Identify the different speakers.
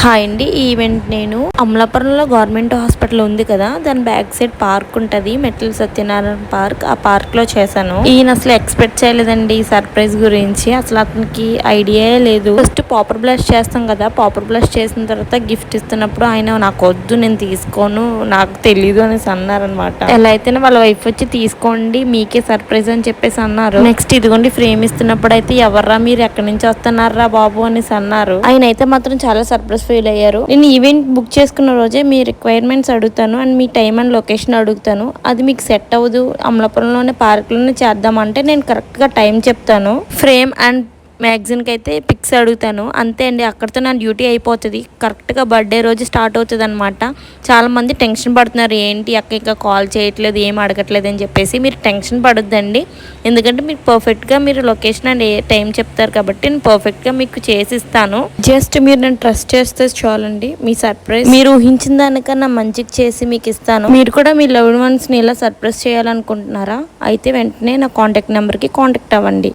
Speaker 1: Hi అండి. ఈ event నేను అమలాపురంలో గవర్నమెంట్ హాస్పిటల్ ఉంది కదా, దాని బ్యాక్ సైడ్ పార్క్ ఉంటుంది, మెట్ల సత్యనారాయణ పార్క్. ఆ పార్క్ లో చేశాను. ఈయన అసలు ఎక్స్పెక్ట్ చేయలేదండి ఈ సర్ప్రైజ్ గురించి. అసలు అతనికి ఐడియా లేదు. ఫస్ట్ పాపర్ బ్లాస్ట్ చేస్తాం కదా, పాపర్ బ్లాస్ట్ చేసిన తర్వాత గిఫ్ట్ ఇస్తున్నప్పుడు ఆయన నాకు వద్దు, నేను తీసుకోను, నాకు తెలీదు అనేసి అన్నారనమాట. ఎలా అయితేనే వాళ్ళ వైఫ్ వచ్చి తీసుకోండి, మీకే సర్ప్రైజ్ అని చెప్పేసి అన్నారు. నెక్స్ట్ ఇదిగోండి ఫ్రేమ్ ఇస్తున్నప్పుడు అయితే ఎవర్రా మీరు, ఎక్కడి నుంచి వస్తున్నారా బాబు అనేసి అన్నారు. ఆయన అయితే మాత్రం చాలా సర్ప్రైజ్ ఫీల్ అయ్యారు. నేను ఈవెంట్ బుక్ చేసుకున్న రోజే మీ రిక్వైర్మెంట్స్ అడుగుతాను and me time and location అడుగుతాను. అది మీకు సెట్ అవ్వదు, అమలాపురంలోనే పార్క్లోనే చేద్దామంటే నేను కరెక్ట్గా టైం చెప్తాను. ఫ్రేమ్ అండ్ మ్యాగజైన్కి అయితే పిక్స్ అడుగుతాను, అంతే అండి. అక్కడితో నా డ్యూటీ అయిపోతుంది. కరెక్ట్గా బర్త్డే రోజు స్టార్ట్ అవుతుంది అనమాట. చాలామంది టెన్షన్ పడుతున్నారు, ఏంటి అక్క ఇంకా కాల్ చేయట్లేదు, ఏం అడగట్లేదు అని చెప్పేసి. మీరు టెన్షన్ పడొద్దండి, ఎందుకంటే మీకు పర్ఫెక్ట్గా మీరు లొకేషన్ అండ్ ఏ టైం చెప్తారు కాబట్టి నేను పర్ఫెక్ట్గా మీకు చేసి ఇస్తాను. జస్ట్ మీరు నేను ట్రస్ట్ చేస్తే చాలండి. మీ సర్ప్రైజ్ మీరు ఊహించిన దానికన్నా మంచిగా చేసి మీకు ఇస్తాను. మీరు కూడా మీ లవ్డ్ వన్స్ని ఇలా సర్ప్రైజ్ చేయాలనుకుంటున్నారా? అయితే వెంటనే నా కాంటాక్ట్ నెంబర్కి కాంటాక్ట్ అవ్వండి.